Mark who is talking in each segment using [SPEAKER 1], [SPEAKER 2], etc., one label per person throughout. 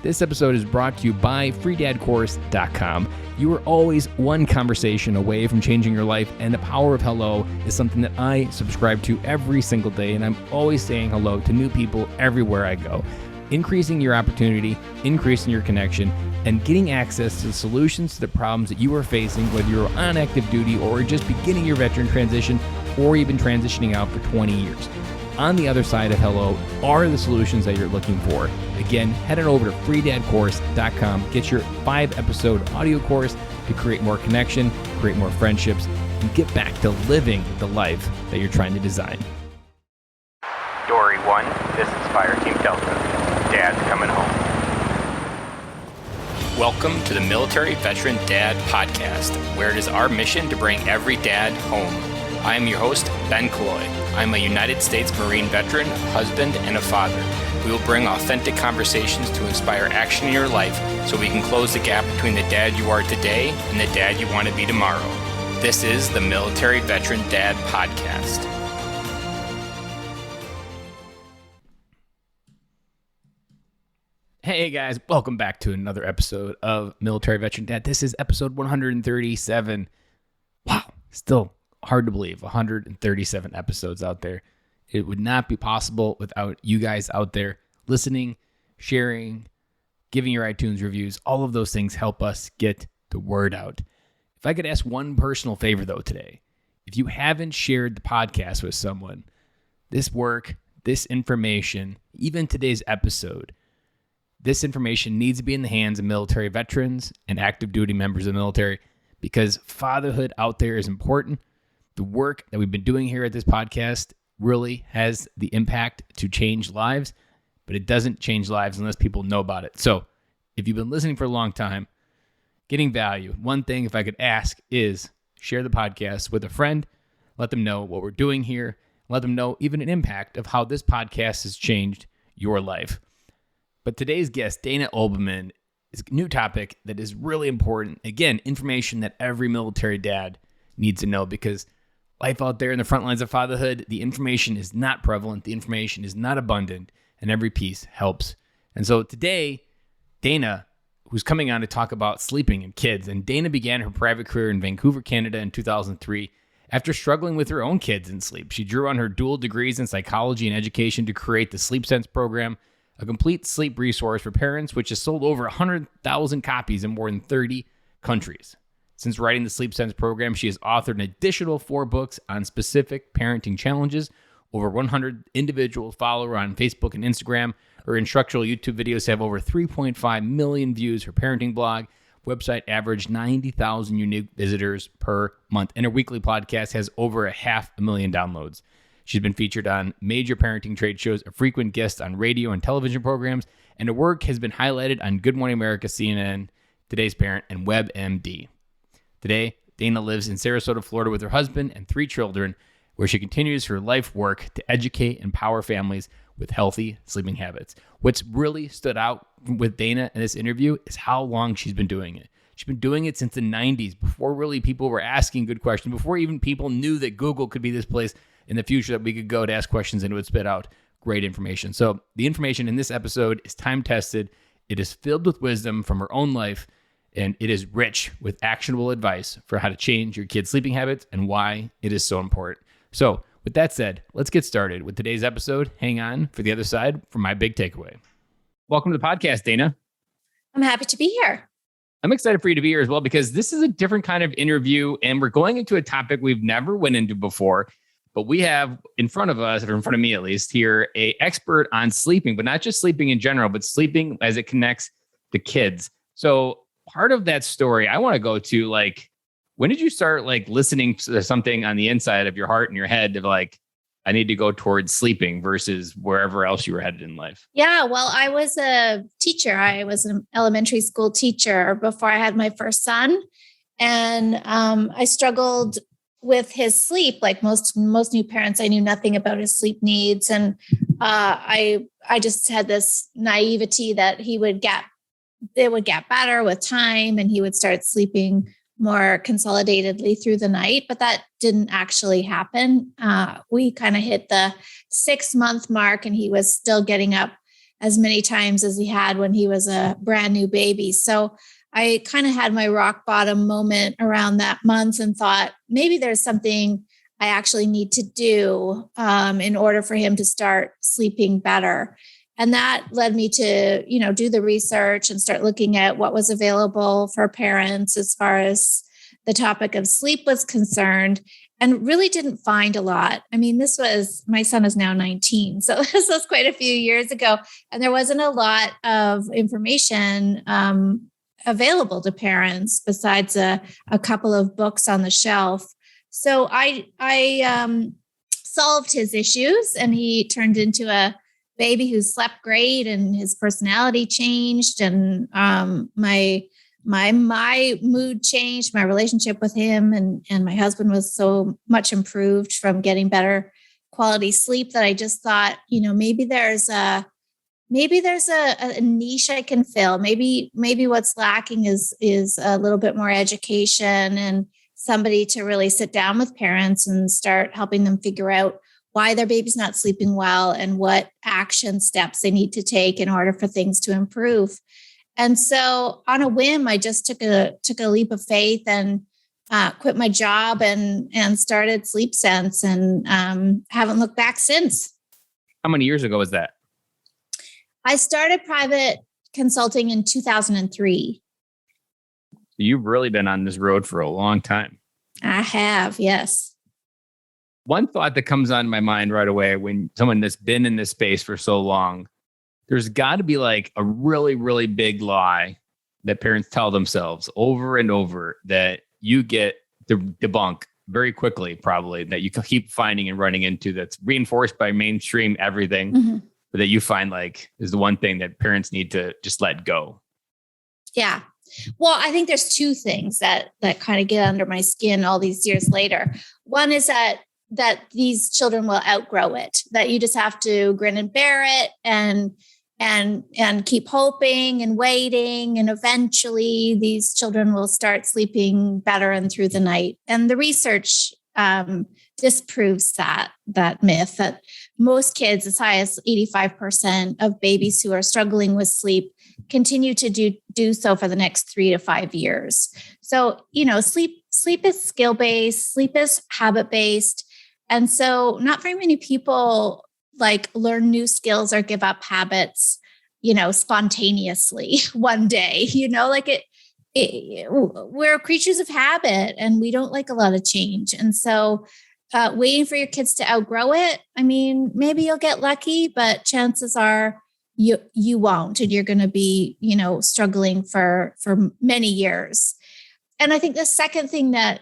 [SPEAKER 1] This episode is brought to you by freedadcourse.com. You are always one conversation away from changing your life, and the power of hello is something that I subscribe to every single day, and I'm always saying hello to new people everywhere I go. Increasing your opportunity, increasing your connection, and getting access to solutions to the problems that you are facing, whether you're on active duty or just beginning your veteran transition, or you've been transitioning out for 20 years. On the other side of hello are the solutions that you're looking for. Again, head on over to freedadcourse.com. Get your 5-episode audio course to create more connection, create more friendships, and get back to living the life that you're trying to design.
[SPEAKER 2] Dory 1, this is Fire Team Delta. Dad's coming home.
[SPEAKER 3] Welcome to the Military Veteran Dad Podcast, where it is our mission to bring every dad home. I am your host, Ben Killoy. I'm a United States Marine veteran, husband, and a father. We will bring authentic conversations to inspire action in your life so we can close the gap between the dad you are today and the dad you want to be tomorrow. This is the Military Veteran Dad Podcast.
[SPEAKER 1] Hey guys, welcome back to another episode of Military Veteran Dad. This is episode 137. Wow, still hard to believe, 137 episodes out there. It would not be possible without you guys out there listening, sharing, giving your iTunes reviews. All of those things help us get the word out. If I could ask one personal favor though today, if you haven't shared the podcast with someone, this work, this information, even today's episode, this information needs to be in the hands of military veterans and active duty members of the military, because fatherhood out there is important. The work that we've been doing here at this podcast really has the impact to change lives, but it doesn't change lives unless people know about it. So if you've been listening for a long time, getting value, one thing if I could ask is share the podcast with a friend, let them know what we're doing here, let them know even an impact of how this podcast has changed your life. But today's guest, Dana Obleman, is a new topic that is really important. Again, information that every military dad needs to know, because life out there in the front lines of fatherhood, the information is not prevalent, the information is not abundant, and every piece helps. And so today, Dana, who's coming on to talk about sleeping and kids, and Dana began her private career in Vancouver, Canada in 2003 after struggling with her own kids and sleep. She drew on her dual degrees in psychology and education to create the Sleep Sense program, a complete sleep resource for parents, which has sold over 100,000 copies in more than 30 countries. Since writing the Sleep Sense program, she has authored an additional 4 books on specific parenting challenges. Over 100 individuals follow her on Facebook and Instagram. Her instructional YouTube videos have over 3.5 million views. Her parenting blog website averaged 90,000 unique visitors per month. And her weekly podcast has over 500,000 downloads. She's been featured on major parenting trade shows, a frequent guest on radio and television programs, and her work has been highlighted on Good Morning America, CNN, Today's Parent, and WebMD. Today, Dana lives in Sarasota, Florida with her husband and 3 children, where she continues her life work to educate and empower families with healthy sleeping habits. What's really stood out with Dana in this interview is how long she's been doing it. She's been doing it since the 90s, before really people were asking good questions, before even people knew that Google could be this place in the future that we could go to ask questions and it would spit out great information. So the information in this episode is time-tested. It is filled with wisdom from her own life, and it is rich with actionable advice for how to change your kids' sleeping habits and why it is so important. So with that said, let's get started with today's episode. Hang on for the other side for my big takeaway. Welcome to the podcast, Dana.
[SPEAKER 4] I'm happy to be here.
[SPEAKER 1] I'm excited for you to be here as well, because this is a different kind of interview, and we're going into a topic we've never went into before. But we have in front of us, or in front of me at least here, an expert on sleeping, but not just sleeping in general, but sleeping as it connects to kids. So part of that story I want to go to, like, when did you start listening to something on the inside of your heart and your head of I need to go towards sleeping versus wherever else you were headed in life?
[SPEAKER 4] Yeah, well, I was a teacher. I was an elementary school teacher before I had my first son. And I struggled with his sleep. Like most new parents, I knew nothing about his sleep needs. And I just had this naivety that it would get better with time and he would start sleeping more consolidatedly through the night, but that didn't actually happen. We kind of hit the 6-month mark and he was still getting up as many times as he had when he was a brand new baby. So I kind of had my rock bottom moment around that month and thought maybe there's something I actually need to do in order for him to start sleeping better. And that led me to, do the research and start looking at what was available for parents as far as the topic of sleep was concerned, and really didn't find a lot. I mean, my son is now 19. So this was quite a few years ago. And there wasn't a lot of information available to parents besides a couple of books on the shelf. So I solved his issues, and he turned into a baby who slept great, and his personality changed, and my mood changed. My relationship with him and my husband was so much improved from getting better quality sleep that I just thought, maybe there's a niche I can fill. Maybe what's lacking is a little bit more education and somebody to really sit down with parents and start helping them figure out why their baby's not sleeping well and what action steps they need to take in order for things to improve. And so on a whim, I just took a leap of faith and quit my job and started Sleep Sense, and haven't looked back since.
[SPEAKER 1] How many years ago was that?
[SPEAKER 4] I started private consulting in 2003.
[SPEAKER 1] You've really been on this road for a long time.
[SPEAKER 4] I have, yes.
[SPEAKER 1] One thought that comes on my mind right away when someone that's been in this space for so long, there's got to be like a really, really big lie that parents tell themselves over and over that you get to debunk very quickly, probably, that you keep finding and running into, that's reinforced by mainstream everything, but that you find like is the one thing that parents need to just let go.
[SPEAKER 4] Yeah. Well, I think there's two things that kind of get under my skin all these years later. One is that these children will outgrow it, that you just have to grin and bear it and keep hoping and waiting. And eventually these children will start sleeping better and through the night. And the research disproves that myth, that most kids, as high as 85% of babies who are struggling with sleep, continue to do so for the next 3 to 5 years. So, sleep is skill-based, sleep is habit-based. And so not very many people learn new skills or give up habits, spontaneously one day, we're creatures of habit and we don't like a lot of change. And so waiting for your kids to outgrow it, I mean, maybe you'll get lucky, but chances are you won't, and you're going to be, struggling for many years. And I think the second thing that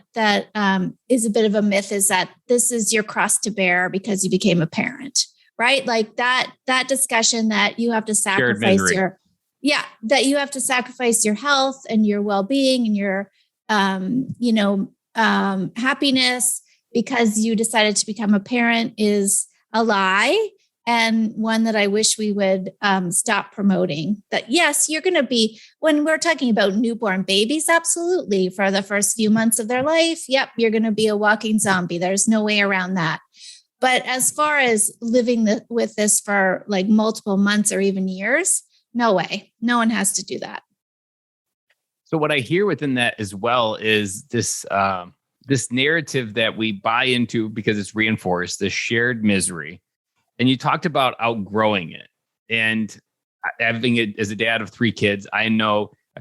[SPEAKER 4] is a bit of a myth is that this is your cross to bear because you became a parent, right? Like that discussion that you have to sacrifice that you have to sacrifice your health and your well-being and your, happiness because you decided to become a parent is a lie. And one that I wish we would stop promoting. That yes, you're going to be, when we're talking about newborn babies, absolutely, for the first few months of their life, yep, you're going to be a walking zombie. There's no way around that. But as far as living with this for multiple months or even years, no way. No one has to do that.
[SPEAKER 1] So what I hear within that as well is this narrative that we buy into because it's reinforced, this shared misery. And you talked about outgrowing it. And having it as a dad of 3 kids, I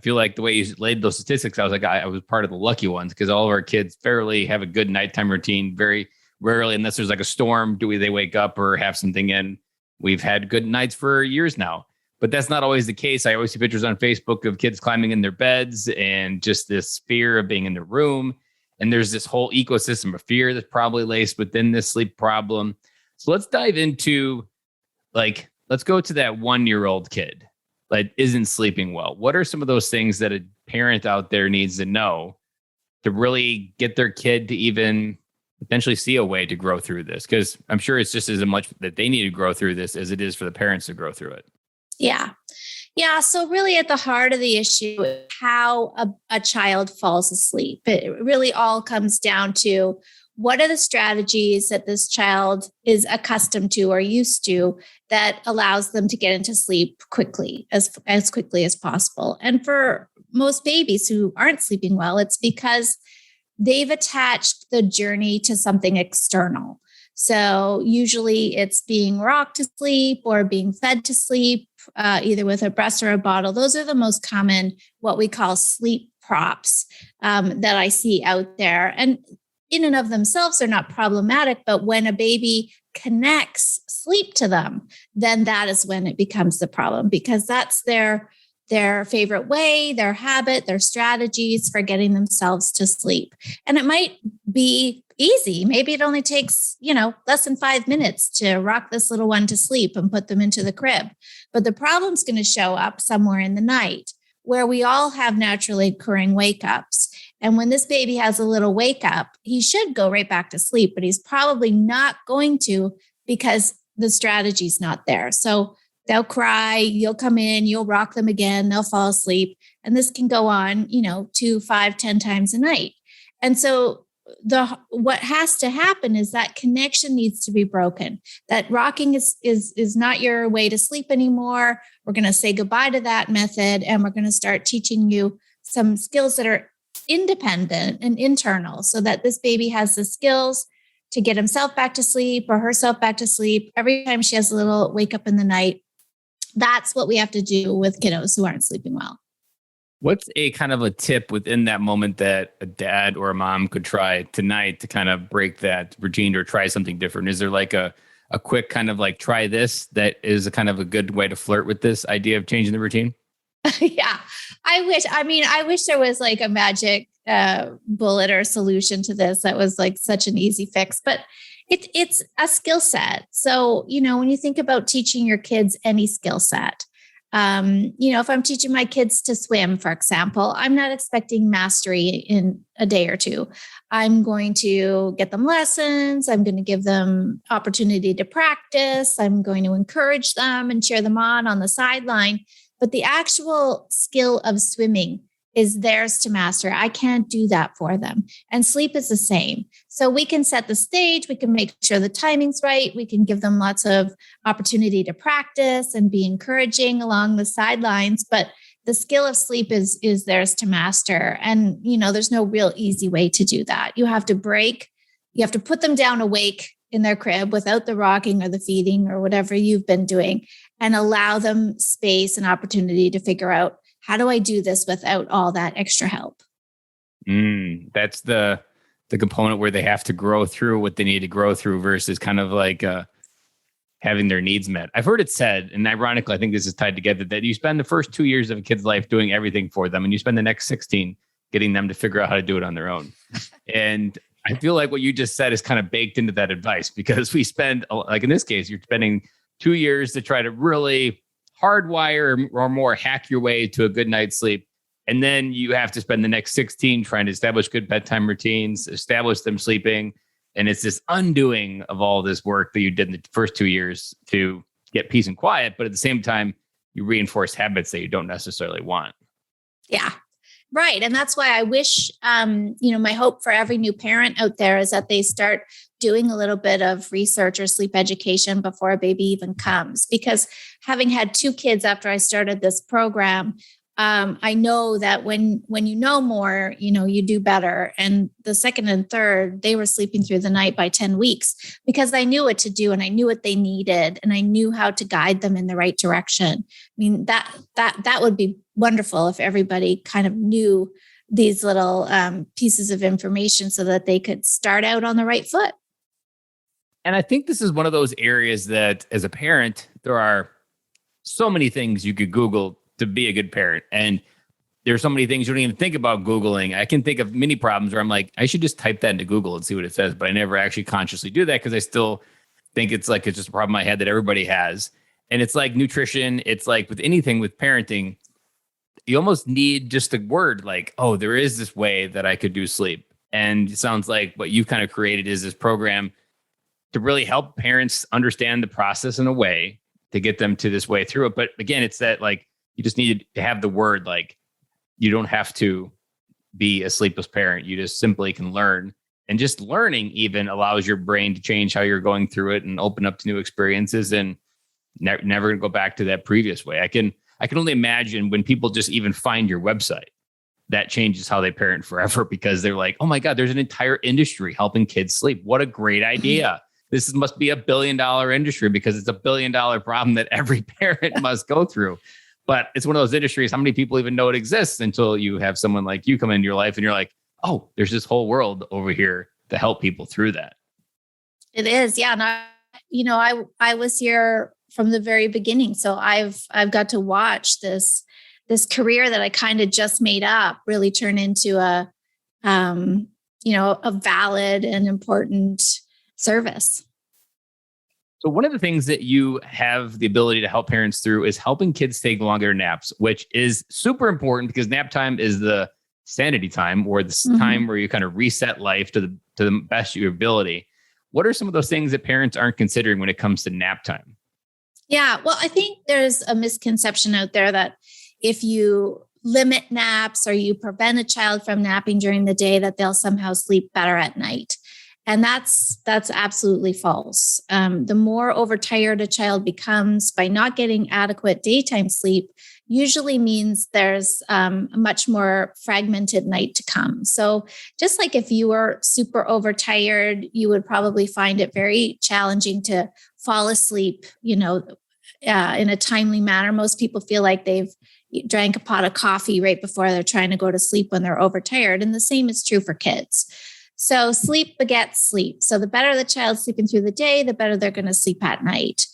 [SPEAKER 1] feel like the way you laid those statistics, I was like, I was part of the lucky ones because all of our kids fairly have a good nighttime routine. Very rarely, unless there's like a storm, they wake up or have something in. We've had good nights for years now, but that's not always the case. I always see pictures on Facebook of kids climbing in their beds and just this fear of being in the room. And there's this whole ecosystem of fear that's probably laced within this sleep problem. So let's dive into let's go to that 1-year-old kid that isn't sleeping well. What are some of those things that a parent out there needs to know to really get their kid to even potentially see a way to grow through this? Because I'm sure it's just as much that they need to grow through this as it is for the parents to grow through it.
[SPEAKER 4] Yeah. Yeah. So really at the heart of the issue is how a child falls asleep. It really all comes down to what are the strategies that this child is accustomed to or used to that allows them to get into sleep quickly, as quickly as possible. And for most babies who aren't sleeping well, it's because they've attached the journey to something external. So usually it's being rocked to sleep or being fed to sleep, either with a breast or a bottle. Those are the most common, what we call sleep props that I see out there. And in and of themselves, they're not problematic. But when a baby connects sleep to them, then that is when it becomes the problem, because that's their favorite way, their habit, their strategies for getting themselves to sleep. And it might be easy. Maybe it only takes, less than 5 minutes to rock this little one to sleep and put them into the crib. But the problem's going to show up somewhere in the night where we all have naturally occurring wake ups. And when this baby has a little wake up, he should go right back to sleep, but he's probably not going to because the strategy's not there. So they'll cry, you'll come in, you'll rock them again, they'll fall asleep. And this can go on, 2, 5, 10 times a night. And so what has to happen is that connection needs to be broken. That rocking is not your way to sleep anymore. We're going to say goodbye to that method, and we're going to start teaching you some skills that are independent and internal, so that this baby has the skills to get himself back to sleep or herself back to sleep every time she has a little wake up in the night. That's what we have to do with kiddos who aren't sleeping well.
[SPEAKER 1] What's a kind of a tip within that moment that a dad or a mom could try tonight to kind of break that routine or try something different? Is there like a quick kind of like try this that is a kind of a good way to flirt with this idea of changing the routine?
[SPEAKER 4] Yeah, I wish there was like a magic bullet or solution to this that was like such an easy fix, but it's a skill set. So, when you think about teaching your kids any skill set, if I'm teaching my kids to swim, for example, I'm not expecting mastery in a day or two. I'm going to get them lessons. I'm going to give them opportunity to practice. I'm going to encourage them and cheer them on the sideline. But the actual skill of swimming is theirs to master. I can't do that for them. And sleep is the same. So we can set the stage. We can make sure the timing's right. We can give them lots of opportunity to practice and be encouraging along the sidelines. But the skill of sleep is theirs to master. And, there's no real easy way to do that. You have to put them down awake in their crib without the rocking or the feeding or whatever you've been doing, and allow them space and opportunity to figure out, how do I do this without all that extra help?
[SPEAKER 1] That's the component where they have to grow through what they need to grow through versus kind of like having their needs met. I've heard it said, and ironically, I think this is tied together, that you spend the first 2 years of a kid's life doing everything for them, and you spend the next 16 getting them to figure out how to do it on their own. And I feel like what you just said is kind of baked into that advice, because we spend, like in this case, you're spending 2 years to try to really hardwire or more hack your way to a good night's sleep. And then you have to spend the next 16 trying to establish good bedtime routines, establish them sleeping. And it's this undoing of all this work that you did in the first 2 years to get peace and quiet. But at the same time, you reinforce habits that you don't necessarily want.
[SPEAKER 4] Yeah. Right. And that's why I wish, my hope for every new parent out there is that they start doing a little bit of research or sleep education before a baby even comes. Because having had 2 kids after I started this program, I know that when you know more, you do better. And the second and third, they were sleeping through the night by 10 weeks because I knew what to do and I knew what they needed and I knew how to guide them in the right direction. I mean, that would be wonderful if everybody kind of knew these little pieces of information so that they could start out on the right foot.
[SPEAKER 1] And I think this is one of those areas that as a parent, there are so many things you could Google to be a good parent. And there's so many things you don't even think about Googling. I can think of many problems where I'm like, I should just type that into Google and see what it says. But I never actually consciously do that because I still think it's just a problem I had that everybody has. And it's like nutrition. It's like with anything with parenting, you almost need just a word like, oh, there is this way that I could do sleep. And it sounds like what you've kind of created is this program to really help parents understand the process in a way to get them to this way through it. But again, it's that like, you just need to have the word, like you don't have to be a sleepless parent. You just simply can learn And just learning even allows your brain to change how you're going through it and open up to new experiences and never go back to that previous way. I can only imagine when people just even find your website, that changes how they parent forever because they're like, oh my God, there's an entire industry helping kids sleep. What a great idea. This must be $1 billion industry because it's $1 billion problem that every parent must go through. But it's one of those industries, how many people even know it exists until you have someone like you come into your life and you're like, oh, there's this whole world over here to help people through that.
[SPEAKER 4] It is. Yeah. And I was here from the very beginning. So I've got to watch this career that I kind of just made up really turn into a valid and important service.
[SPEAKER 1] So one of the things that you have the ability to help parents through is helping kids take longer naps, which is super important because nap time is the sanity time or the time where you kind of reset life to the best of your ability. What are some of those things that parents aren't considering when it comes to nap time?
[SPEAKER 4] Yeah, well, I think there's a misconception out there that if you limit naps or you prevent a child from napping during the day, that they'll somehow sleep better at night. And that's absolutely false. The more overtired a child becomes by not getting adequate daytime sleep usually means there's a much more fragmented night to come. So just like if you were super overtired, you would probably find it very challenging to fall asleep, in a timely manner. Most people feel like they've drank a pot of coffee right before they're trying to go to sleep when they're overtired. And the same is true for kids. So sleep begets sleep. So the better the child's sleeping through the day, the better they're going to sleep at night.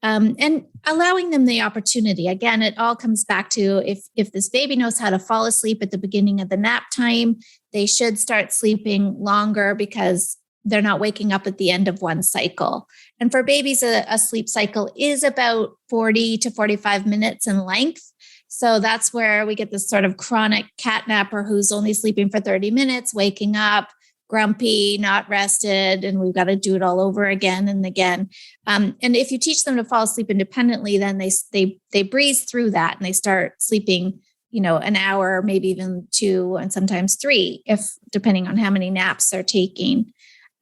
[SPEAKER 4] And allowing them the opportunity. Again, it all comes back to if this baby knows how to fall asleep at the beginning of the nap time, they should start sleeping longer because they're not waking up at the end of one cycle. And for babies, a sleep cycle is about 40 to 45 minutes in length. So that's where we get this sort of chronic catnapper who's only sleeping for 30 minutes, waking up grumpy, not rested, and we've got to do it all over again and again. And if you teach them to fall asleep independently, then they breeze through that and they start sleeping, an hour, maybe even 2, and sometimes 3, if depending on how many naps they're taking.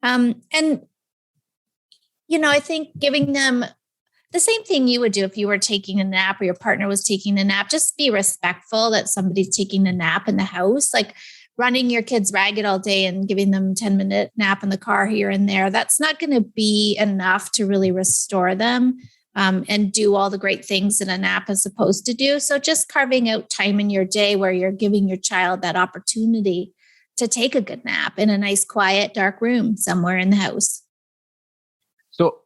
[SPEAKER 4] I think giving them the same thing you would do if you were taking a nap or your partner was taking a nap. Just be respectful that somebody's taking a nap in the house. Like, running your kids ragged all day and giving them a 10-minute nap in the car here and there, that's not going to be enough to really restore them and do all the great things that a nap is supposed to do. So just carving out time in your day where you're giving your child that opportunity to take a good nap in a nice, quiet, dark room somewhere in the house.
[SPEAKER 1] So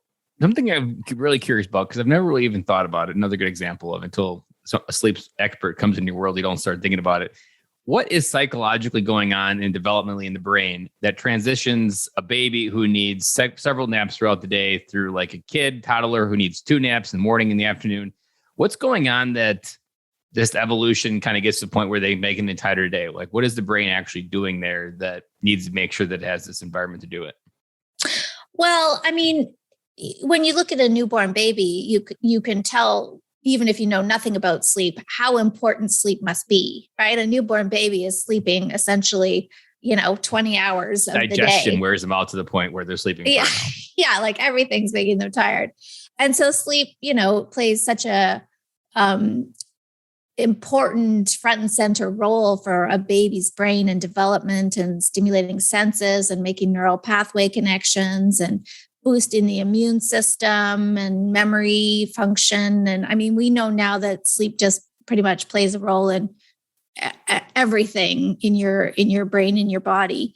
[SPEAKER 1] something I'm really curious about, because I've never really even thought about it, another good example of until a sleep expert comes into your world, you don't start thinking about it. What is psychologically going on and developmentally in the brain that transitions a baby who needs several naps throughout the day through like a toddler who needs 2 naps in the morning and the afternoon? What's going on that this evolution kind of gets to the point where they make an entire day? Like, what is the brain actually doing there that needs to make sure that it has this environment to do it?
[SPEAKER 4] Well, I mean, when you look at a newborn baby, you can tell, even if you know nothing about sleep, how important sleep must be, right? A newborn baby is sleeping essentially, 20 hours of the day.
[SPEAKER 1] Digestion wears them out to the point where they're sleeping.
[SPEAKER 4] Yeah. Yeah. Like everything's making them tired. And so sleep, plays such a important front and center role for a baby's brain and development and stimulating senses and making neural pathway connections and boosting the immune system and memory function. And I mean, we know now that sleep just pretty much plays a role in everything in your brain, in your body.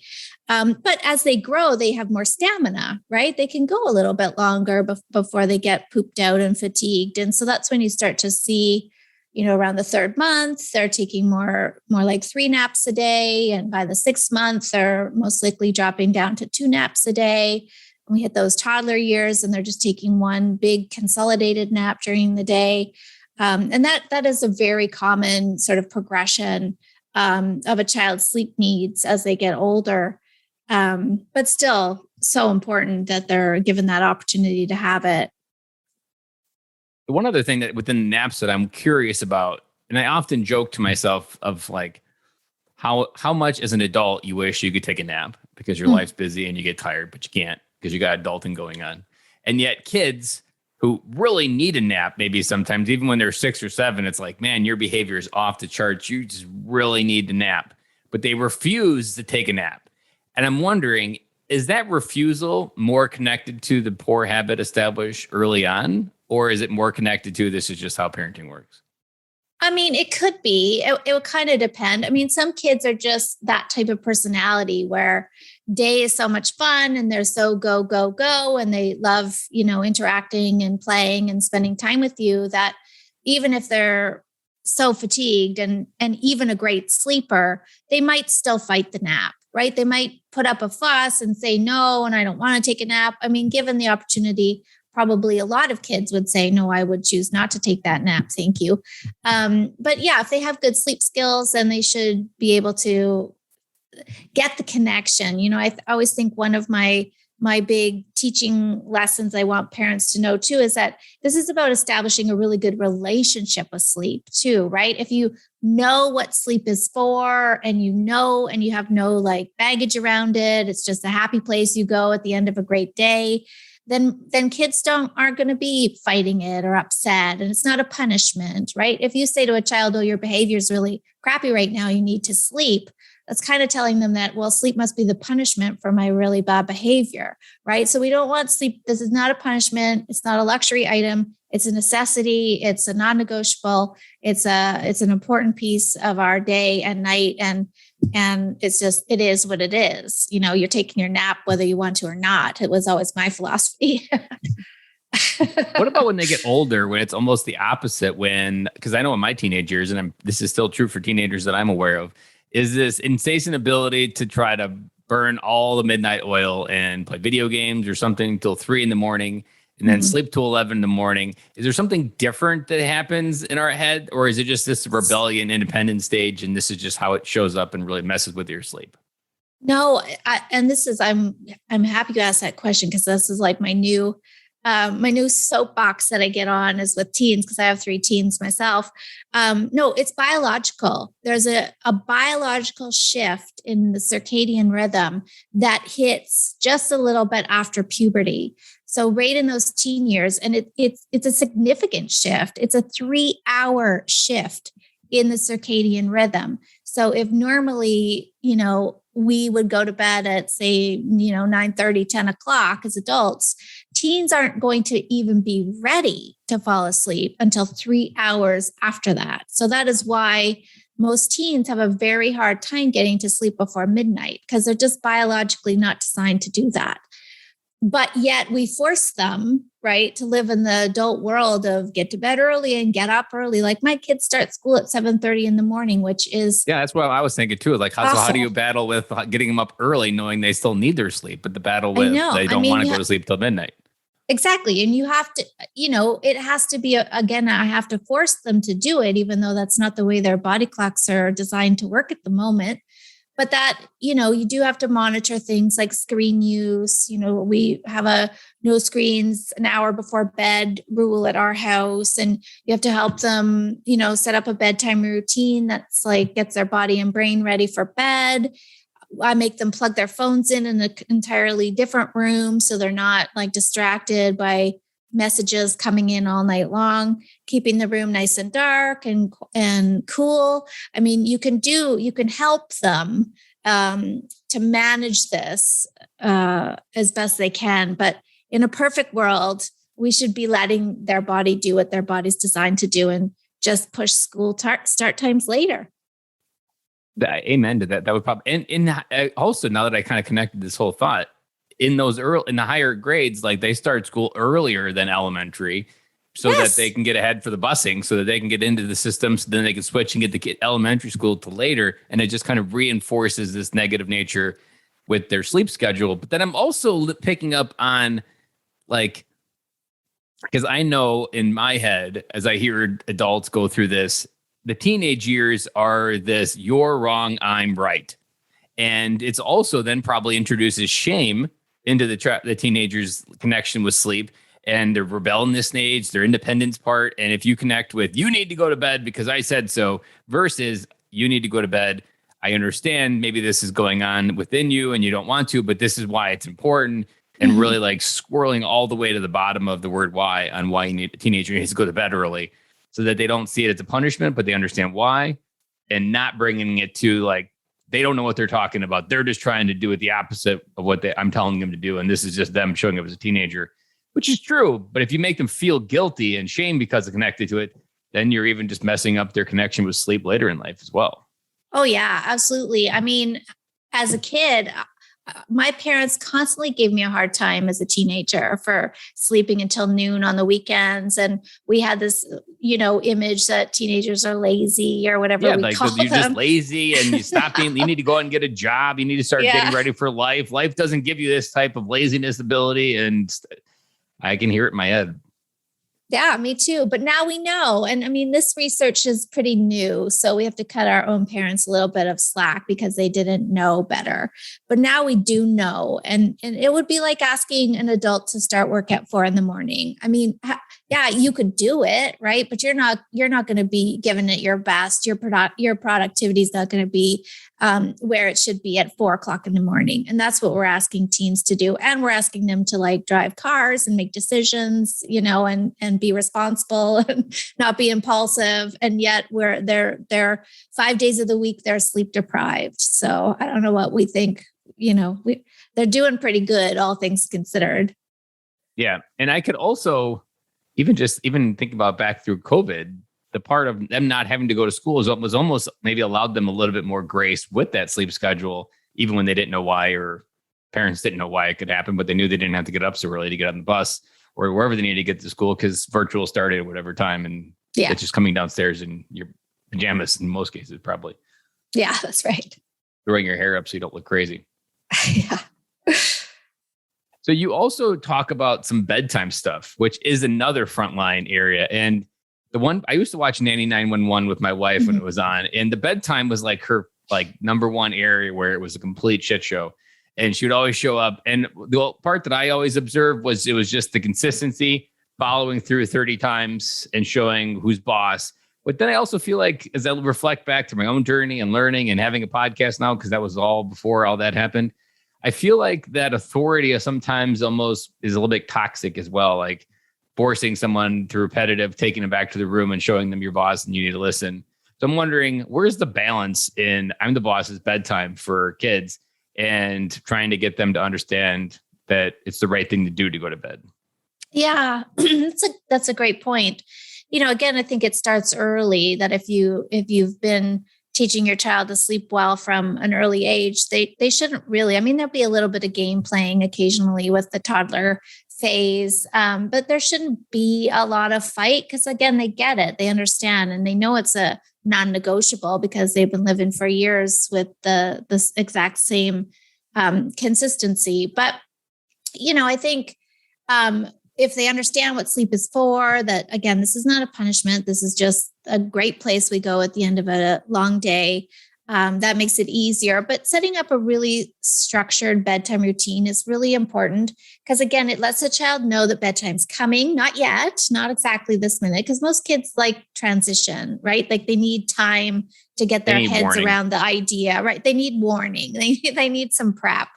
[SPEAKER 4] But as they grow, they have more stamina, right? They can go a little bit longer before they get pooped out and fatigued. And so that's when you start to see, around the 3rd month, they're taking more like 3 naps a day. And by the 6th month, they're most likely dropping down to 2 naps a day. We hit those toddler years and they're just taking one big consolidated nap during the day. And that is a very common sort of progression of a child's sleep needs as they get older. But still so important that they're given that opportunity to have it.
[SPEAKER 1] One other thing that within the naps that I'm curious about, and I often joke to myself of like how much as an adult you wish you could take a nap, because your life's busy and you get tired, but you can't because you got adulting going on. And yet kids who really need a nap, maybe sometimes even when they're 6 or 7, it's like, man, your behavior is off the charts. You just really need to nap, but they refuse to take a nap. And I'm wondering, is that refusal more connected to the poor habit established early on, or is it more connected to this is just how parenting works?
[SPEAKER 4] I mean, it could be. It would kind of depend. I mean, some kids are just that type of personality where day is so much fun and they're so go, go, go. And they love, interacting and playing and spending time with you that even if they're so fatigued and even a great sleeper, they might still fight the nap, right? They might put up a fuss and say no, and I don't want to take a nap. I mean, given the opportunity, probably a lot of kids would say, no, I would choose not to take that nap. Thank you. But yeah, if they have good sleep skills, then they should be able to get the connection. I always think one of my big teaching lessons I want parents to know too is that this is about establishing a really good relationship with sleep too, right? If you know what sleep is for and and you have no like baggage around it, it's just a happy place you go at the end of a great day, then kids aren't going to be fighting it or upset. And it's not a punishment, right? If you say to a child, oh, your behavior is really crappy right now, you need to sleep. That's kind of telling them that, well, sleep must be the punishment for my really bad behavior, right? So we don't want sleep. This is not a punishment. It's not a luxury item. It's a necessity. It's a non-negotiable. It's an important piece of our day and night. And it is what it is. You're taking your nap, whether you want to or not. It was always my philosophy.
[SPEAKER 1] What about when they get older, when it's almost the opposite? Because I know in my teenage years, and this is still true for teenagers that I'm aware of, is this insatiate ability to try to burn all the midnight oil and play video games or something till 3 a.m. and then sleep till 11 a.m. Is there something different that happens in our head, or is it just this rebellion independent stage and this is just how it shows up and really messes with your sleep?
[SPEAKER 4] No, I'm happy you asked that question, because this is like my new soapbox that I get on is with teens, because I have 3 teens myself. No, it's biological. There's a biological shift in the circadian rhythm that hits just a little bit after puberty. So right in those teen years, and it's a significant shift. It's a 3-hour shift in the circadian rhythm. So if normally, we would go to bed at, say, 9:30, 10 o'clock as adults, teens aren't going to even be ready to fall asleep until 3 hours after that. So that is why most teens have a very hard time getting to sleep before midnight, because they're just biologically not designed to do that. But yet we force them, right, to live in the adult world of get to bed early and get up early. Like my kids start school at 7:30 in the morning, which is
[SPEAKER 1] that's what I was thinking too. Like, how do you battle with getting them up early, knowing they still need their sleep, but the battle with they don't want to go to sleep till midnight?
[SPEAKER 4] Exactly. And you have to, it has to be, again, I have to force them to do it, even though that's not the way their body clocks are designed to work at the moment. But that, you do have to monitor things like screen use. We have a no screens an hour before bed rule at our house. And you have to help them, set up a bedtime routine that's like gets their body and brain ready for bed. I make them plug their phones in an entirely different room, so they're not like distracted by messages coming in all night long, keeping the room nice and dark and cool. I mean, you can help them to manage this as best they can. But in a perfect world, we should be letting their body do what their body's designed to do and just push school start times later.
[SPEAKER 1] Amen to that. That would probably, and also now that I kind of connected this whole thought, in the higher grades, like they start school earlier than elementary, so that they can get ahead for the busing, so that they can get into the system, so then they can switch and get the elementary school to later, and it just kind of reinforces this negative nature with their sleep schedule. But then I'm also picking up on, like, because I know in my head, as I hear adults go through this, the teenage years are this, you're wrong, I'm right. And it's also then probably introduces shame into the teenagers' connection with sleep and their rebellious stage, their independence part. And if you connect with, you need to go to bed because I said so, versus you need to go to bed, I understand maybe this is going on within you and you don't want to, but this is why it's important. And really like swirling all the way to the bottom of the word why on why you need a teenager needs to go to bed early so that they don't see it as a punishment, but they understand why, and not bringing it to like, they don't know what they're talking about. They're just trying to do it the opposite of what I'm telling them to do. And this is just them showing up as a teenager, which is true. But if you make them feel guilty and shame because they're connected to it, then you're even just messing up their connection with sleep later in life as well.
[SPEAKER 4] Oh, yeah, absolutely. I mean, as a kid, my parents constantly gave me a hard time as a teenager for sleeping until noon on the weekends. And we had this, image that teenagers are lazy or whatever we call them.
[SPEAKER 1] You're just lazy and you stop being, you need to go out and get a job. You need to start getting ready for life. Life doesn't give you this type of laziness ability. And I can hear it in my head.
[SPEAKER 4] Yeah, me too. But now we know. And I mean, this research is pretty new. So we have to cut our own parents a little bit of slack because they didn't know better. But now we do know. And it would be like asking an adult to start work at 4 a.m. I mean, yeah, you could do it, right? But you're not going to be giving it your best. Your productivity is not going to be where it should be at 4 a.m. And that's what we're asking teens to do. And we're asking them to like drive cars and make decisions, and be responsible and not be impulsive. And yet they're 5 days of the week, they're sleep deprived. So I don't know what we think, they're doing pretty good, all things considered.
[SPEAKER 1] Yeah. And I could also even think about back through COVID, the part of them not having to go to school was almost maybe allowed them a little bit more grace with that sleep schedule, even when they didn't know why, or parents didn't know why it could happen, but they knew they didn't have to get up so early to get on the bus or wherever they needed to get to school because virtual started at whatever time. And it's just coming downstairs in your pajamas in most cases, probably.
[SPEAKER 4] Yeah, that's right.
[SPEAKER 1] Throwing your hair up so you don't look crazy.
[SPEAKER 4] Yeah.
[SPEAKER 1] So you also talk about some bedtime stuff, which is another frontline area. And the one I used to watch Nanny 911 with my wife when it was on, and the bedtime was like her number one area where it was a complete shit show. And she would always show up. And the part that I always observed was it was just the consistency, following through 30 times and showing who's boss. But then I also feel like as I reflect back to my own journey and learning and having a podcast now, because that was all before all that happened, I feel like that authority sometimes almost is a little bit toxic as well. Like forcing someone to repetitive, taking them back to the room and showing them your boss and you need to listen. So I'm wondering, where's the balance in I'm the boss's bedtime for kids and trying to get them to understand that it's the right thing to do to go to bed?
[SPEAKER 4] Yeah, that's a great point. Again, I think it starts early that if you've been teaching your child to sleep well from an early age, they shouldn't really, there'll be a little bit of game playing occasionally with the toddler phase, but there shouldn't be a lot of fight because again, they get it, they understand, and they know it's a non-negotiable because they've been living for years with this exact same consistency. But, I think if they understand what sleep is for, that again, this is not a punishment. This is just a great place we go at the end of a long day. That makes it easier. But setting up a really structured bedtime routine is really important because again, it lets the child know that bedtime's coming. Not yet, not exactly this minute, because most kids like transition, right? Like they need time to get their heads around the idea, right? They need warning. They need some prep.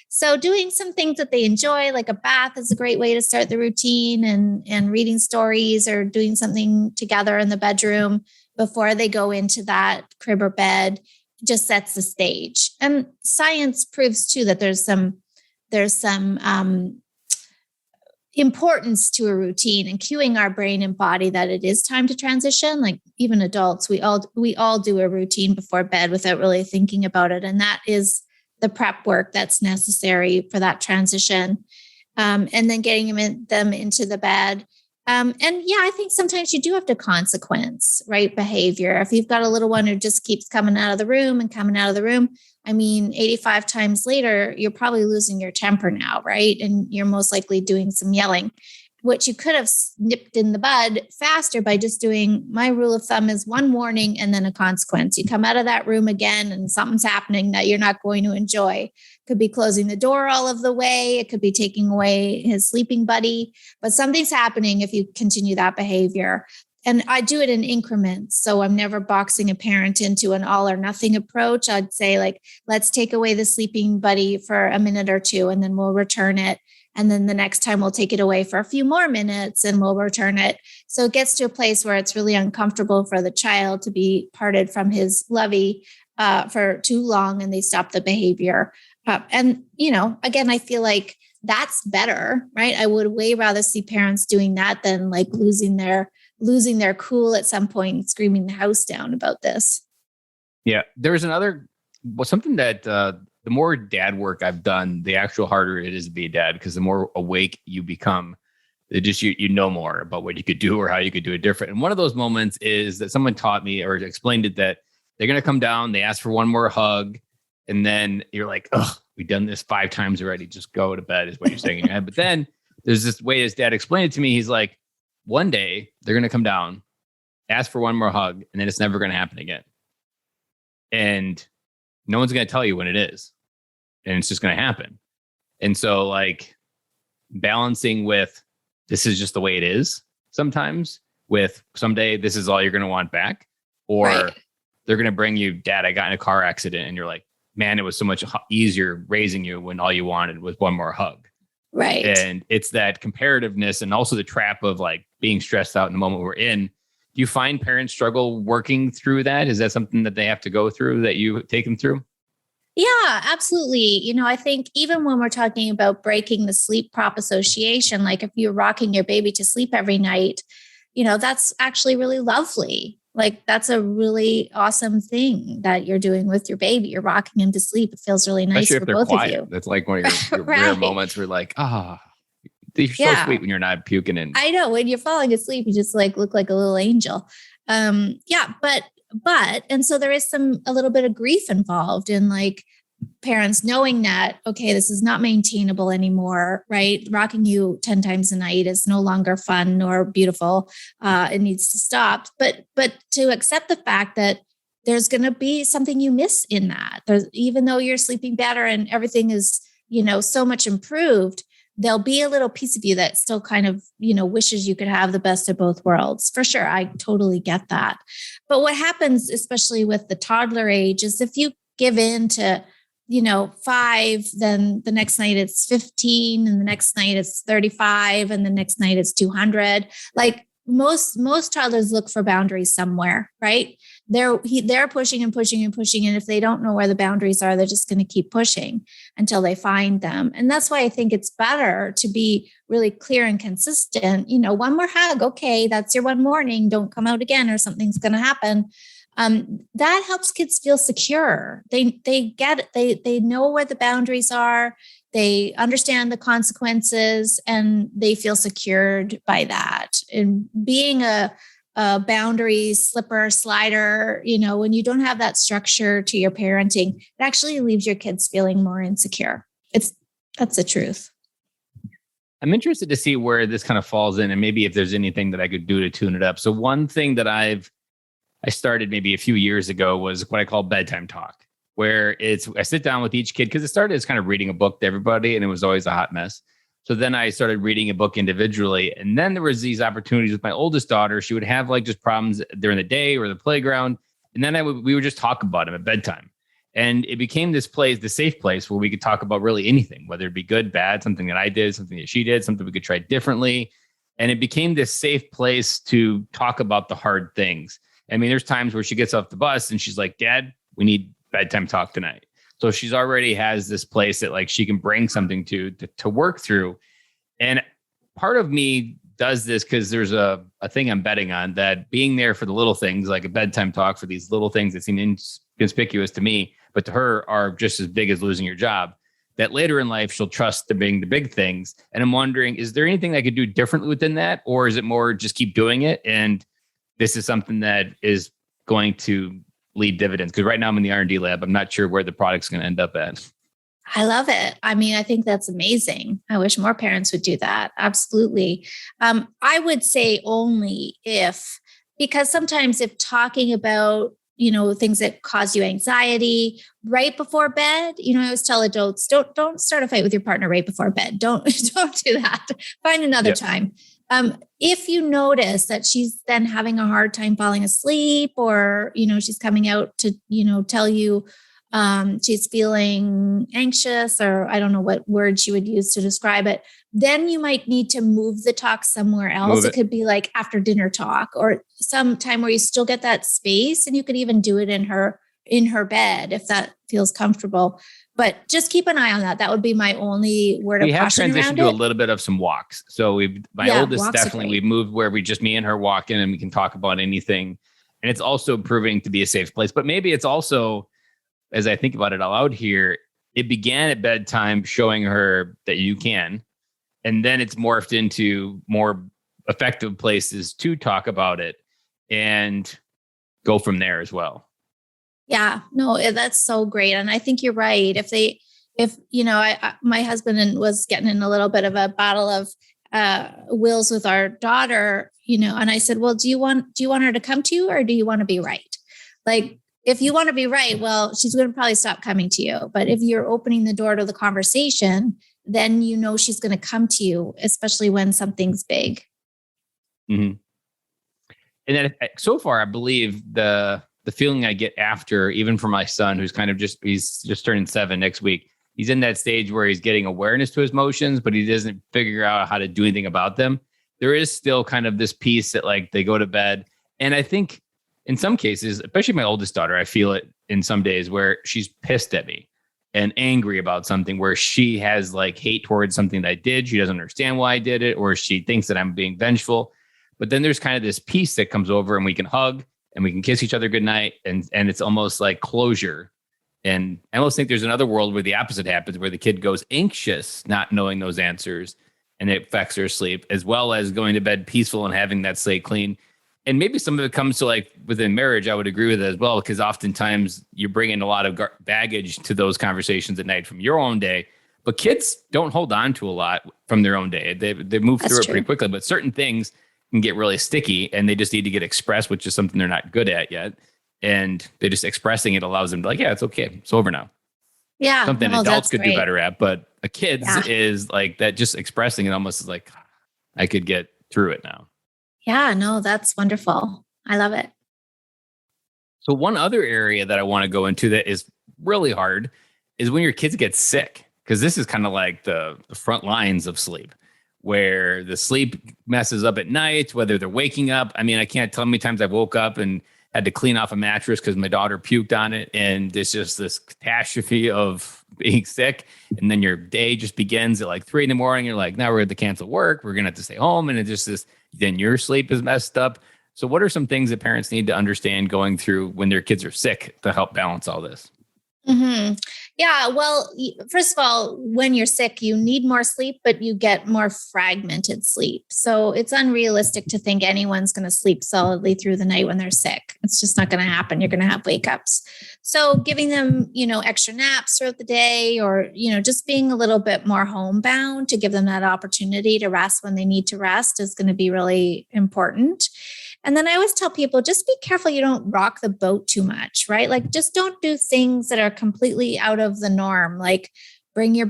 [SPEAKER 4] So doing some things that they enjoy, like a bath is a great way to start the routine, and reading stories or doing something together in the bedroom before they go into that crib or bed just sets the stage. And science proves too that there's some importance to a routine and cueing our brain and body that it is time to transition. Like even adults, we all do a routine before bed without really thinking about it. And that is the prep work that's necessary for that transition. And then getting them into the bed. And yeah, I think sometimes you do have to consequence, right? Behavior. If you've got a little one who just keeps coming out of the room and coming out of the room, 85 times later, you're probably losing your temper now, right? And you're most likely doing some yelling, which you could have nipped in the bud faster by just doing, my rule of thumb is one warning and then a consequence. You come out of that room again and something's happening that you're not going to enjoy. Could be closing the door all of the way. It could be taking away his sleeping buddy, but something's happening if you continue that behavior. and I do it in increments. So I'm never boxing a parent into an all or nothing approach. I'd say like, let's take away the sleeping buddy for a minute or two, and then we'll return it. And then the next time we'll take it away for a few more minutes and we'll return it. So it gets to a place where it's really uncomfortable for the child to be parted from his lovey for too long, and they stop the behavior. And, again, I feel like that's better, right? I would way rather see parents doing that than like losing their cool at some point and screaming the house down about this.
[SPEAKER 1] Yeah. There's something that the more dad work I've done, the actual harder it is to be a dad, because the more awake you become, it just, you know more about what you could do or how you could do it different. And one of those moments is that someone taught me or explained it, that they're going to come down, they ask for one more hug, and then you're like, oh, we've done this 5 times already. Just go to bed is what you're saying in your head. But then there's this way his dad explained it to me. He's like, one day they're going to come down, ask for one more hug, and then it's never going to happen again. And no one's going to tell you when it is. And it's just going to happen. And so like balancing with, this is just the way it is sometimes, with someday this is all you're going to want back, or
[SPEAKER 4] right.
[SPEAKER 1] They're going to bring you, Dad, I got in a car accident. And you're like, man, it was so much easier raising you when all you wanted was one more hug.
[SPEAKER 4] Right.
[SPEAKER 1] And it's that comparativeness, and also the trap of like being stressed out in the moment we're in. Do you find parents struggle working through that? Is that something that they have to go through, that you take them through?
[SPEAKER 4] Yeah, absolutely. I think even when we're talking about breaking the sleep prop association, like if you're rocking your baby to sleep every night, that's actually really lovely. Like that's a really awesome thing that you're doing with your baby. You're rocking him to sleep. It feels really nice for both
[SPEAKER 1] quiet.
[SPEAKER 4] of you.
[SPEAKER 1] That's like one of your
[SPEAKER 4] right.
[SPEAKER 1] rare moments where like, you're so sweet when you're not puking. And
[SPEAKER 4] I know when you're falling asleep, you just like look like a little angel. And so there is a little bit of grief involved in like parents knowing that, okay, this is not maintainable anymore, right? Rocking you 10 times a night is no longer fun nor beautiful. It needs to stop. But to accept the fact that there's going to be something you miss in that. Even though you're sleeping better and everything is, so much improved, there'll be a little piece of you that still kind of, wishes you could have the best of both worlds. For sure. I totally get that. But what happens, especially with the toddler age, is if you give in to, 5, then the next night it's 15, and the next night it's 35, and the next night it's 200. Like most toddlers look for boundaries somewhere, right? They're pushing and pushing and pushing. And if they don't know where the boundaries are, they're just going to keep pushing until they find them. And that's why I think it's better to be really clear and consistent. One more hug. Okay, that's your one morning. Don't come out again or something's going to happen. That helps kids feel secure. They get it. They know where the boundaries are. They understand the consequences, and they feel secured by that. And being a boundary slipper slider, when you don't have that structure to your parenting, it actually leaves your kids feeling more insecure. That's the truth.
[SPEAKER 1] I'm interested to see where this kind of falls in, and maybe if there's anything that I could do to tune it up. So one thing that I started maybe a few years ago was what I call bedtime talk, where I sit down with each kid, because it started as kind of reading a book to everybody, and it was always a hot mess. So then I started reading a book individually. And then there was these opportunities with my oldest daughter. She would have like just problems during the day or the playground. And then we would just talk about them at bedtime. And it became the safe place where we could talk about really anything, whether it be good, bad, something that I did, something that she did, something we could try differently. And it became this safe place to talk about the hard things. I mean, there's times where she gets off the bus and she's like, Dad, we need bedtime talk tonight. So she's already has this place that like she can bring something to work through. And part of me does this because there's a thing I'm betting on, that being there for the little things, like a bedtime talk, for these little things that seem inconspicuous to me, but to her are just as big as losing your job, that later in life she'll trust to being the big things. And I'm wondering, is there anything I could do differently within that? Or is it more just keep doing it? And this is something that is going to lead dividends, because right now I'm in the R&D lab. I'm not sure where the product's going to end up at.
[SPEAKER 4] I love it. I mean, I think that's amazing. I wish more parents would do that. Absolutely. I would say only because sometimes if talking about, things that cause you anxiety right before bed, I always tell adults, don't start a fight with your partner right before bed. Don't do that. Find another time. If you notice that she's then having a hard time falling asleep, or, she's coming out to, tell you she's feeling anxious, or I don't know what word she would use to describe it, then you might need to move the talk somewhere else. It could be like after dinner talk, or some time where you still get that space, and you could even do it in her bed if that feels comfortable. But just keep an eye on that. That would be my only word of caution around it.
[SPEAKER 1] We have transitioned to a little bit of some walks. So my oldest definitely, we've moved where we just me and her walk in and we can talk about anything. And it's also proving to be a safe place. But maybe it's also, as I think about it out here, it began at bedtime showing her that you can. And then it's morphed into more effective places to talk about it and go from there as well.
[SPEAKER 4] Yeah, no, that's so great. And I think you're right. My husband was getting in a little bit of a battle of wills with our daughter, and I said, well, do you want her to come to you, or do you want to be right? Like, if you want to be right, well, she's going to probably stop coming to you. But if you're opening the door to the conversation, then she's going to come to you, especially when something's big.
[SPEAKER 1] Mm-hmm. And then so far, I believe the feeling I get after, even for my son, who's he's just turning 7 next week, he's in that stage where he's getting awareness to his emotions, but he doesn't figure out how to do anything about them. There is still kind of this piece that like they go to bed. And I think in some cases, especially my oldest daughter, I feel it in some days where she's pissed at me and angry about something, where she has like hate towards something that I did. She doesn't understand why I did it, or she thinks that I'm being vengeful. But then there's kind of this peace that comes over, and we can hug and we can kiss each other goodnight. And it's almost like closure. And I almost think there's another world where the opposite happens, where the kid goes anxious, not knowing those answers, and it affects their sleep, as well as going to bed peaceful and having that slate clean. And maybe some of it comes to like within marriage, I would agree with it as well, because oftentimes you're bringing a lot of baggage to those conversations at night from your own day. But kids don't hold on to a lot from their own day. They move through it pretty quickly, but certain things can get really sticky, and they just need to get expressed, which is something they're not good at yet. And they're just expressing it allows them to like, yeah, it's okay. It's over now.
[SPEAKER 4] Yeah.
[SPEAKER 1] Something adults could do better at, but a kid's is like that, just expressing it almost is like, I could get through it now.
[SPEAKER 4] Yeah, no, that's wonderful. I love it.
[SPEAKER 1] So one other area that I want to go into that is really hard is when your kids get sick, because this is kind of like the front lines of sleep, where the sleep messes up at night, whether they're waking up. I mean, I can't tell how many times I woke up and had to clean off a mattress because my daughter puked on it. And it's just this catastrophe of being sick. And then your day just begins at like 3 a.m. You're like, now we're going to cancel work. We're going to have to stay home. And it's just this, then your sleep is messed up. So what are some things that parents need to understand going through when their kids are sick to help balance all this?
[SPEAKER 4] Mm-hmm. Yeah. Well, first of all, when you're sick, you need more sleep, but you get more fragmented sleep. So it's unrealistic to think anyone's going to sleep solidly through the night when they're sick. It's just not going to happen. You're going to have wake ups. So giving them, extra naps throughout the day, or, just being a little bit more homebound to give them that opportunity to rest when they need to rest is going to be really important. And then I always tell people, just be careful you don't rock the boat too much, right? Like, just don't do things that are completely out of the norm. Like, bring your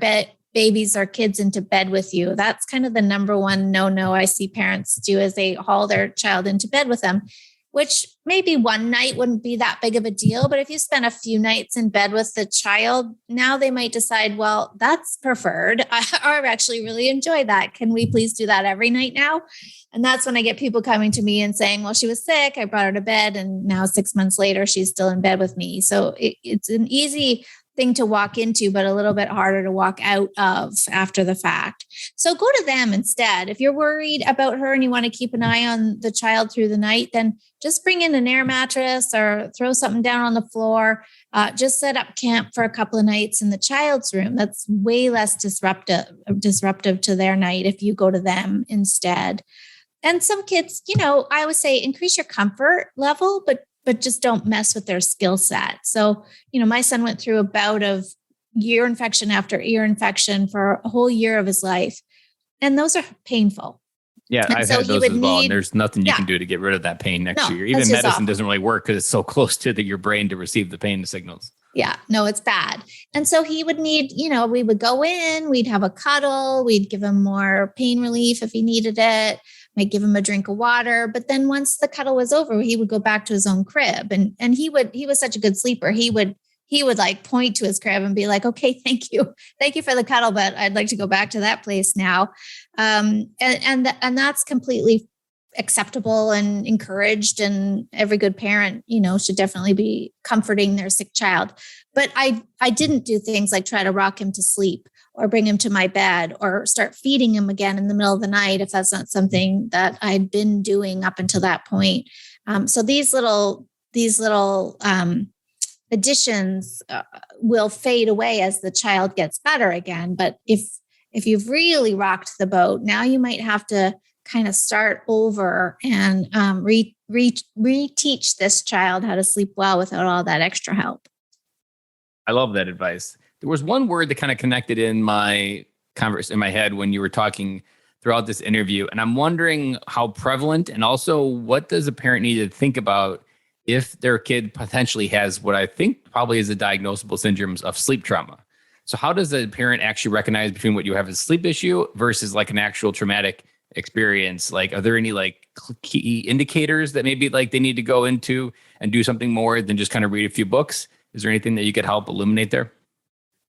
[SPEAKER 4] babies or kids into bed with you. That's kind of the number one no I see parents do, is they haul their child into bed with them, which maybe one night wouldn't be that big of a deal. But if you spend a few nights in bed with the child, now they might decide, well, that's preferred. I actually really enjoy that. Can we please do that every night now? And that's when I get people coming to me and saying, well, she was sick, I brought her to bed, and now 6 months later, she's still in bed with me. So it's an easy thing to walk into, but a little bit harder to walk out of after the fact. So go to them instead. If you're worried about her and you want to keep an eye on the child through the night, then just bring in an air mattress or throw something down on the floor. Just set up camp for a couple of nights in the child's room. That's way less disruptive to their night if you go to them instead. And some kids, I would say increase your comfort level, but just don't mess with their skill set. So, my son went through a bout of ear infection after ear infection for a whole year of his life. And those are painful.
[SPEAKER 1] Yeah, I've had those as well. And there's nothing you can do to get rid of that pain next year. Even medicine doesn't really work because it's so close to your brain to receive the pain signals.
[SPEAKER 4] Yeah, no, it's bad. And so he would need, we would go in, we'd have a cuddle, we'd give him more pain relief if he needed it. might give him a drink of water. But then once the cuddle was over, he would go back to his own crib. And he was such a good sleeper. He would like point to his crib and be like, okay, thank you. Thank you for the cuddle, but I'd like to go back to that place now. And that's completely acceptable and encouraged. And every good parent, should definitely be comforting their sick child. But I didn't do things like try to rock him to sleep or bring him to my bed or start feeding him again in the middle of the night, if that's not something that I'd been doing up until that point. So these little additions will fade away as the child gets better again. But if you've really rocked the boat, now you might have to kind of start over and reteach this child how to sleep well without all that extra help.
[SPEAKER 1] I love that advice. There was one word that kind of connected in my head when you were talking throughout this interview. And I'm wondering how prevalent, and also what does a parent need to think about if their kid potentially has what I think probably is a diagnosable syndrome of sleep trauma. So how does a parent actually recognize between what you have as a sleep issue versus like an actual traumatic experience? Like, are there any like key indicators that maybe like they need to go into and do something more than just kind of read a few books? Is there anything that you could help illuminate there?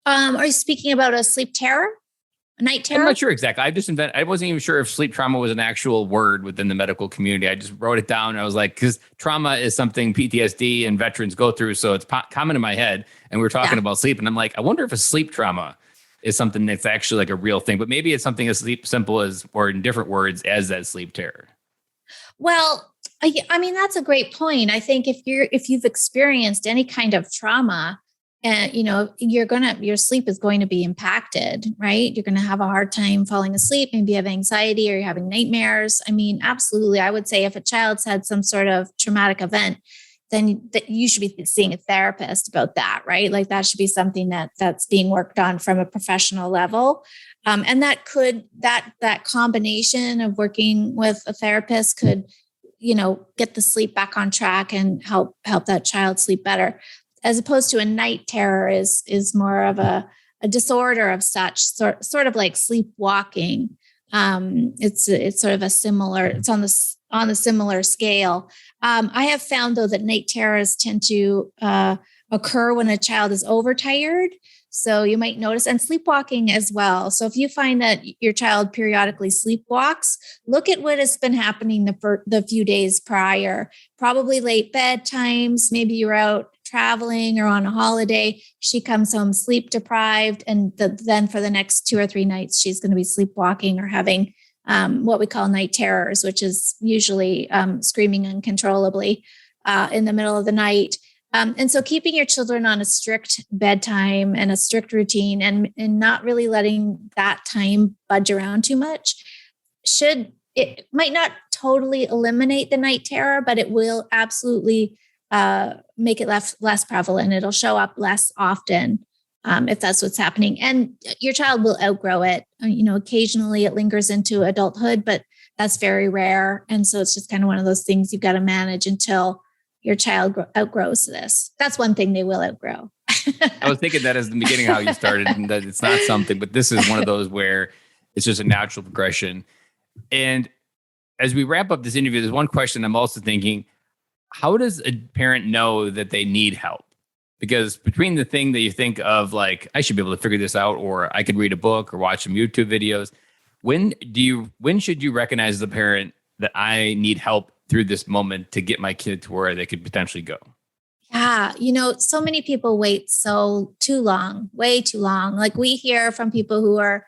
[SPEAKER 4] Are you speaking about a sleep terror? A night terror?
[SPEAKER 1] I'm not sure exactly. I wasn't even sure if sleep trauma was an actual word within the medical community. I just wrote it down. And I was like, because trauma is something PTSD and veterans go through. So it's common in my head. And we were talking about sleep. And I'm like, I wonder if a sleep trauma is something that's actually like a real thing. But maybe it's something as simple as, or in different words, as that sleep terror.
[SPEAKER 4] Well, I mean, that's a great point. I think if you've experienced any kind of trauma, and your sleep is going to be impacted, right? You're going to have a hard time falling asleep. Maybe you have anxiety or you're having nightmares. I mean, absolutely. I would say if a child's had some sort of traumatic event, then you should be seeing a therapist about that, right? Like that should be something that's being worked on from a professional level. And that combination of working with a therapist could, get the sleep back on track and help that child sleep better. As opposed to a night terror is more of a disorder of such sort of like sleepwalking. It's sort of it's on the similar scale. I have found though that night terrors tend to occur when a child is overtired. So you might notice, and sleepwalking as well. So if you find that your child periodically sleepwalks, look at what has been happening the few days prior, probably late bedtimes. Maybe you're out traveling or on a holiday. She comes home sleep deprived. And then for the next 2 or 3 nights, she's going to be sleepwalking or having what we call night terrors, which is usually screaming uncontrollably in the middle of the night. And so keeping your children on a strict bedtime and a strict routine and not really letting that time budge around too much it might not totally eliminate the night terror, but it will absolutely make it less prevalent. It'll show up less often if that's what's happening. And your child will outgrow it. Occasionally it lingers into adulthood, but that's very rare. And so it's just kind of one of those things you've got to manage until your child outgrows this. That's one thing they will outgrow.
[SPEAKER 1] I was thinking that as the beginning, how you started, and that it's not something, but this is one of those where it's just a natural progression. And as we wrap up this interview, there's one question I'm also thinking, how does a parent know that they need help? Because between the thing that you think of, like, I should be able to figure this out, or I could read a book or watch some YouTube videos, when should you recognize as a parent that I need help through this moment to get my kid to where they could potentially go?
[SPEAKER 4] Yeah. So many people wait too long, way too long. Like we hear from people who are,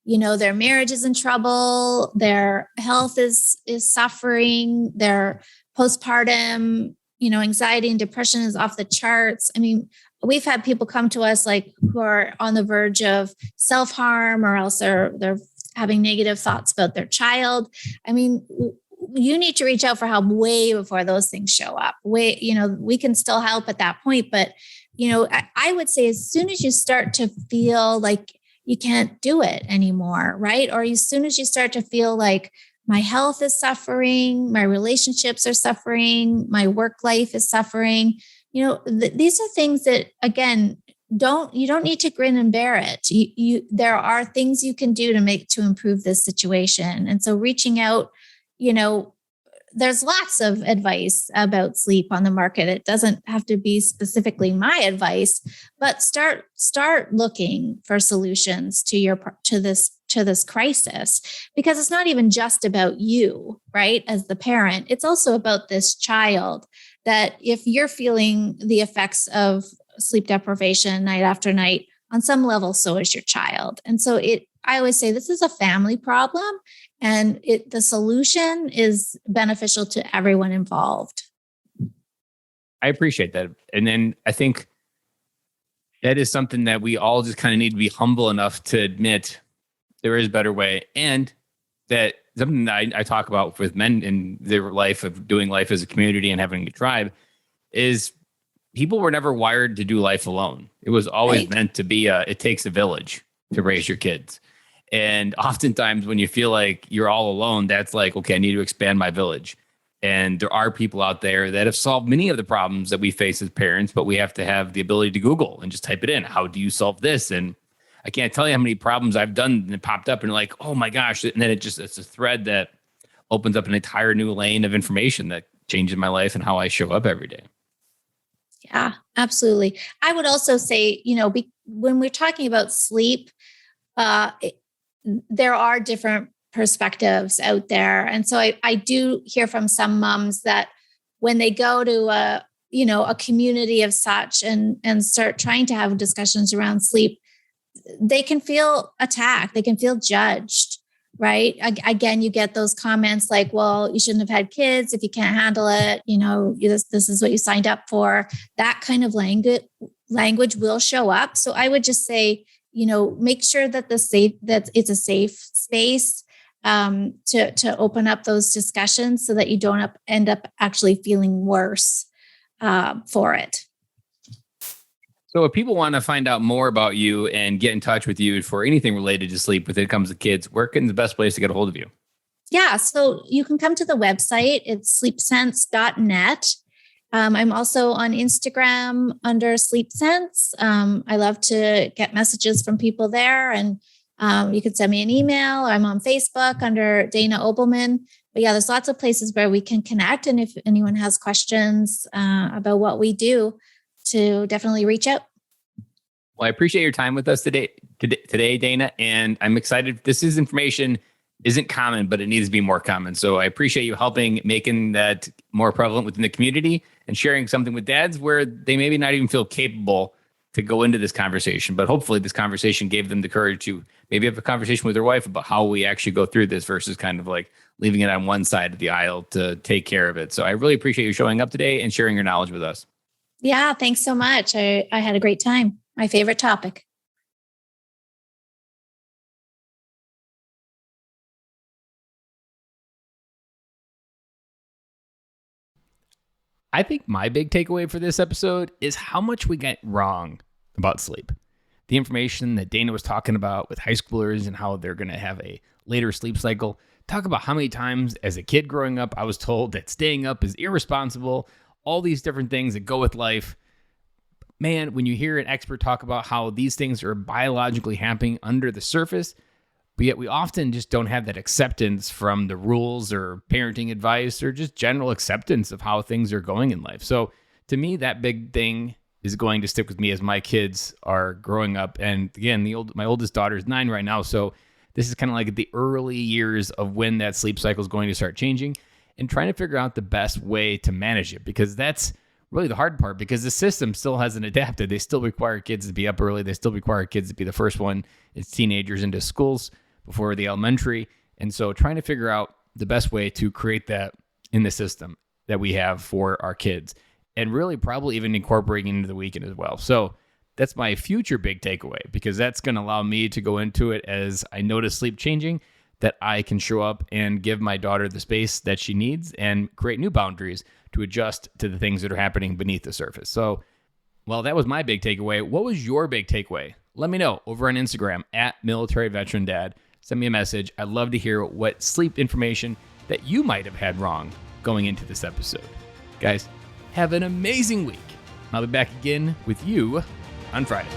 [SPEAKER 4] their marriage is in trouble, their health is suffering, their postpartum, anxiety and depression is off the charts. I mean, we've had people come to us like who are on the verge of self-harm, or else they're having negative thoughts about their child. I mean, you need to reach out for help way before those things show up. We can still help at that point. But, I would say as soon as you start to feel like you can't do it anymore, right? Or as soon as you start to feel like my health is suffering, my relationships are suffering, my work life is suffering, these are things that, again, you don't need to grin and bear it. There are things you can do to improve this situation. And so reaching out, there's lots of advice about sleep on the market. It doesn't have to be specifically my advice, but start looking for solutions to this crisis, because it's not even just about you, right? As the parent, it's also about this child, that if you're feeling the effects of sleep deprivation night after night, on some level, so is your child. And so I always say this is a family problem, and the solution is beneficial to everyone involved.
[SPEAKER 1] I appreciate that. And then I think that is something that we all just kind of need to be humble enough to admit there is a better way. And that something that I talk about with men in their life of doing life as a community and having a tribe is people were never wired to do life alone. It was always meant to be it takes a village to raise your kids. And oftentimes when you feel like you're all alone, that's like, okay, I need to expand my village. And there are people out there that have solved many of the problems that we face as parents, but we have to have the ability to Google and just type it in. How do you solve this? And I can't tell you how many problems I've done and it popped up and like, oh my gosh. And then it's a thread that opens up an entire new lane of information that changes my life and how I show up every day.
[SPEAKER 4] Yeah, absolutely. I would also say, when we're talking about sleep, there are different perspectives out there. And so I do hear from some moms that when they go to a community of such and start trying to have discussions around sleep, they can feel attacked. They can feel judged, right? Again, you get those comments like, well, you shouldn't have had kids if you can't handle it. This is what you signed up for. That kind of language will show up. So I would just say, make sure that it's a safe space to open up those discussions so that you don't end up actually feeling worse for it.
[SPEAKER 1] So if people want to find out more about you and get in touch with you for anything related to sleep when it comes to kids, where can the best place to get a hold of you?
[SPEAKER 4] Yeah, so you can come to the website. It's sleepsense.net. I'm also on Instagram under SleepSense. I love to get messages from people there, and you can send me an email. I'm on Facebook under Dana Obleman. But yeah, there's lots of places where we can connect. And if anyone has questions about what we do, to definitely reach out.
[SPEAKER 1] Well, I appreciate your time with us today, Dana, and I'm excited. This information isn't common, but it needs to be more common. So I appreciate you helping making that more prevalent within the community and sharing something with dads where they maybe not even feel capable to go into this conversation. But hopefully this conversation gave them the courage to maybe have a conversation with their wife about how we actually go through this versus kind of like leaving it on one side of the aisle to take care of it. So I really appreciate you showing up today and sharing your knowledge with us.
[SPEAKER 4] Yeah, thanks so much. I had a great time. My favorite topic.
[SPEAKER 1] I think my big takeaway for this episode is how much we get wrong about sleep. The information that Dana was talking about with high schoolers and how they're going to have a later sleep cycle. Talk about how many times as a kid growing up, I was told that staying up is irresponsible. All these different things that go with life. Man, when you hear an expert talk about how these things are biologically happening under the surface, but yet we often just don't have that acceptance from the rules or parenting advice or just general acceptance of how things are going in life. So to me, that big thing is going to stick with me as my kids are growing up. And again, my oldest daughter is 9 right now. So this is kind of like the early years of when that sleep cycle is going to start changing and trying to figure out the best way to manage it, because that's really the hard part, because the system still hasn't adapted. They still require kids to be up early. They still require kids to be the first one as teenagers into schools before the elementary. And so trying to figure out the best way to create that in the system that we have for our kids, and really probably even incorporating into the weekend as well. So that's my future big takeaway, because that's going to allow me to go into it as I notice sleep changing, that I can show up and give my daughter the space that she needs and create new boundaries to adjust to the things that are happening beneath the surface. So, well, that was my big takeaway. What was your big takeaway? Let me know over on Instagram at Military Veteran Dad. Send me a message. I'd love to hear what sleep information that you might have had wrong going into this episode. Guys, have an amazing week. I'll be back again with you on Friday.